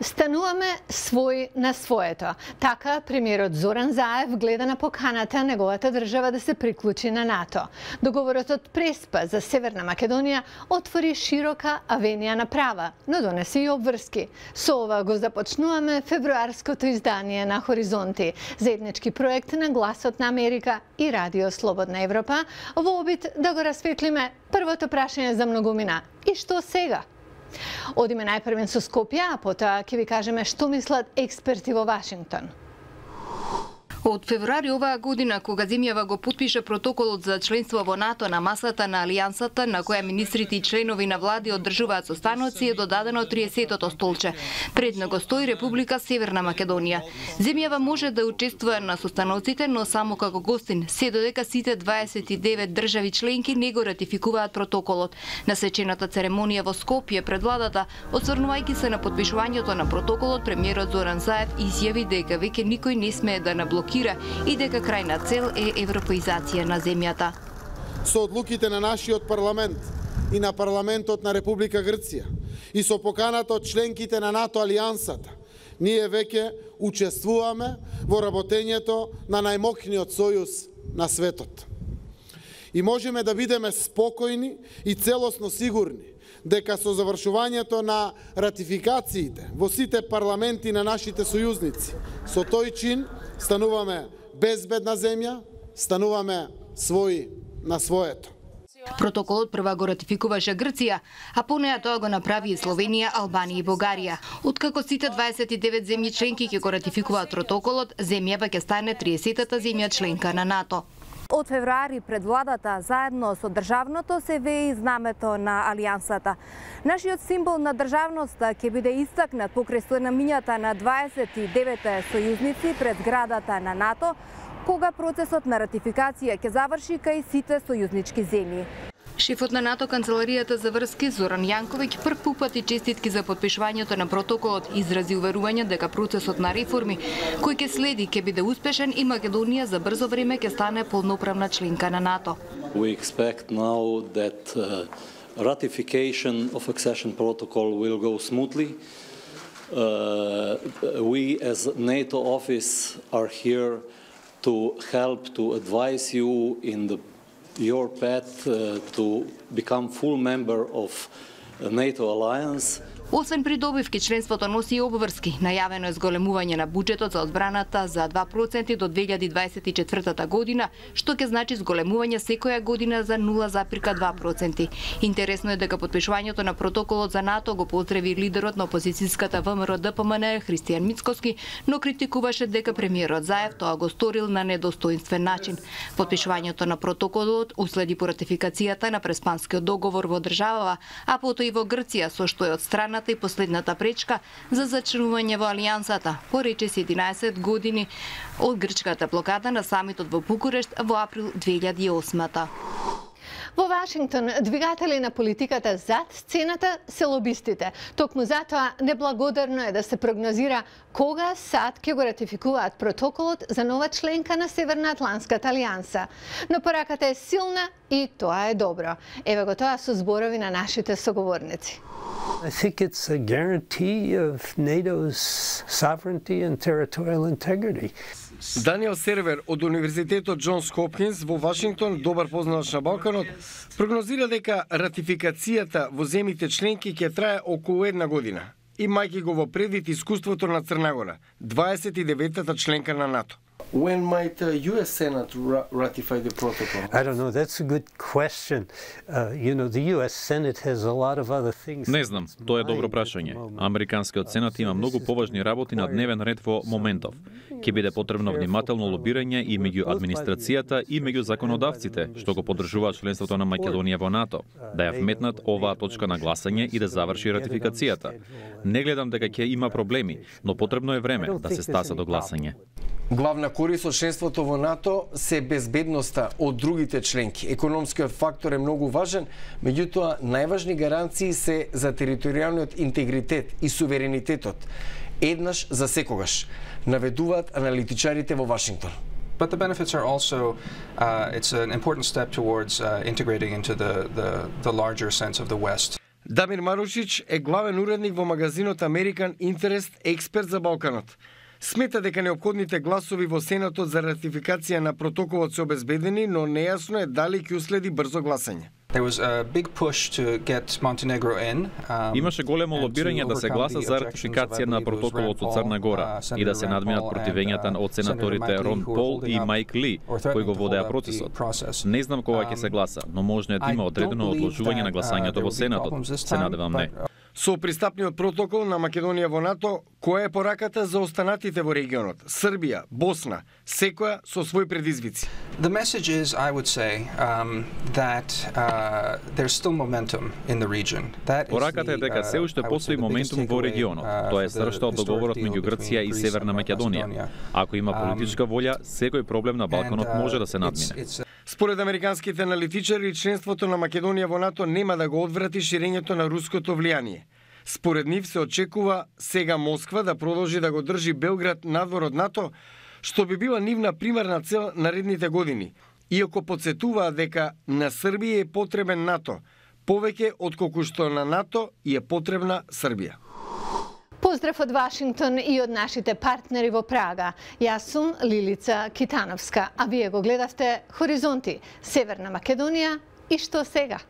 Стануваме свој на своето. Така, премиерот Зоран Заев гледа на поканата неговата држава да се приклучи на НАТО. Договорот од Преспа за Северна Македонија отвори широка авенија на права, но донесе и обврски. Со ова го започнуваме февруарското издание на Хоризонти, заеднички проект на Гласот на Америка и Радио Слободна Европа, во обид да го расветлиме првото прашање за многумина. И што сега? Одиме најпрвен со Скопје, а потоа ќе ви кажеме што мислат експерти во Вашингтон. Од февруари оваа година, кога земјава го потпиша протоколот за членство во НАТО на масата на Алијансата, на која министрите и членови на влади одржуваат состаноци, е додадено 30-тото столче. Пред него стои Република Северна Македонија. Земјава може да учествува на состаноците, но само како гостин, се додека сите 29 држави членки не го ратификуваат протоколот. На свечената церемонија во Скопје пред владата, осврнувајќи се на потпишувањето на протоколот, премиерот Зоран Заев изјави дека веќе никој не смее да наблокира и дека крајна цел е европеизација на земјата. Со одлуките на нашиот парламент и на парламентот на Република Грција и со поканата од членките на НАТО Алијансата, ние веќе учествуваме во работењето на најмокниот сојуз на светот. И можеме да бидеме спокојни и целосно сигурни дека со завршувањето на ратификациите во сите парламенти на нашите сојузници, со тој чин стануваме безбедна земја, стануваме своји на своето. Протоколот прва го ратификуваше Грција, а по неа тоа го направи и Словенија, Албанија и Бугарија. Откако сите 29 земји членки ќе го ратификуваат протоколот, земјава ќе стане 30-та земја членка на НАТО. Од февруари пред владата, заедно со државното, се веи знамето на Алијансата. Нашиот символ на државноста ќе биде истакнат покрај станамињата на 29 сојузници пред градата на НАТО, кога процесот на ратификација ќе заврши кај сите сојузнички земји. Шефот на НАТО канцеларијата за врски Зоран Јанковиќ прв упати честитки за потпишувањето на протоколот, изрази уверување дека процесот на реформи кој ќе следи ќе биде успешен и Македонија за брзо време ќе стане полноправна членка на НАТО. We expect now that ratification of accession protocol will go smoothly. We as NATO office are here to help to advise you in your path to become full member of NATO alliance. Освен придобивки, членството носи и обврски. Најавено е зголемување на буџетот за одбраната за 2% до 2024 година, што ќе значи зголемување секоја година за 0,2%. Интересно е дека потпишувањето на протоколот за НАТО го поздрави лидерот на опозицијската ВМРО ДПМН Христијан Мицкоски, но критикуваше дека премиерот Заев тоа го сторил на недостоинствен начин. Потпишувањето на протоколот уследи по ратификацијата на Преспанскиот договор во државава, а потоа и во Грција, со што е одстранат и последната пречка за зачленување во Алијансата, порече се 11 години од грчката блокада на самитот во Букурешт во април 2008. Во Вашингтон, двигатели на политиката зад сцената се лобистите. Токму затоа неблагодарно е да се прогнозира кога САД ќе го ратификуваат протоколот за нова членка на Северноатлантската алијанса. Но пораката е силна и тоа е добро. Еве го тоа со зборови на нашите соговорници. I think it's a guarantee of NATO's sovereignty and territorial integrity. Даниел Сервер од Универзитетот Џонс Хопкинс во Вашингтон, добар познач на Балканот, прогнозира дека ратификацијата во земјите членки ќе трае околу една година, имајќи го во предвид искуството на Црна Гора, 29-та членка на НАТО. When might the US Senate ratify the protocol? I don't know, that's a good question. The US Senate has a lot of other things. Не знам, тоа е добро прашање. Американскиот Сенат има многу поважни работи на дневен ред во моментов. Ќе биде потребно внимателно лобирање и меѓу администрацијата и меѓу законодавците, што го поддржуваат членството на Македонија во НАТО, да ја вметнат оваа точка на гласање и да заврши ратификацијата. Не гледам дека ќе има проблеми, но потребно е време да се стаса до гласање. Главна корист од членството во НАТО се безбедноста од другите членки. Економскиот фактор е многу важен, меѓутоа најважни гаранции се за територијалниот интегритет и суверенитетот, еднаш за секогаш, наведуваат аналитичарите во Вашингтон. But the benefits are also, it's an important step towards integrating into the larger sense of the West. Дамир Марушич е главен уредник во магазинот American Interest, експерт за Балканот. Смета дека неопходните гласови во Сенатот за ратификација на протоколот се обезбедени, но нејасно е дали ќе уследи брзо гласање. Имаше големо лобирање да се гласа за ратификација на протоколот со Црна Гора и да се надминат противењата од сенаторите Рон Пол и Майк Ли, кои го водеа процесот. Не знам кога ќе се гласа, но можно е да има одредено одложување на гласањето во Сенатот. Се надевам не. Со пристапниот протокол на Македонија во НАТО, која е пораката за останатите во регионот? Србија, Босна, секоја со своји предизвици. The message is, I would say, that there's still momentum in the region. Пораката е дека се уште постои моментум во регионот. Тоа е сршта од договорот меѓу Грција и Северна Македонија. Ако има политичка волја, секој проблем на Балканот може да се надмине. Според американските аналитичари, членството на Македонија во НАТО нема да го одврати ширењето на руското влијание. Според нив се очекува сега Москва да продолжи да го држи Белград надвор од НАТО, што би била нивна примерна цел наредните години, иако подсетуваа дека на Србија е потребен НАТО, повеќе отколку што на НАТО е потребна Србија. Поздрав од Вашингтон и од нашите партнери во Прага. Јас сум Лилица Китановска, а вие го гледавте Хоризонти, Северна Македонија и што сега?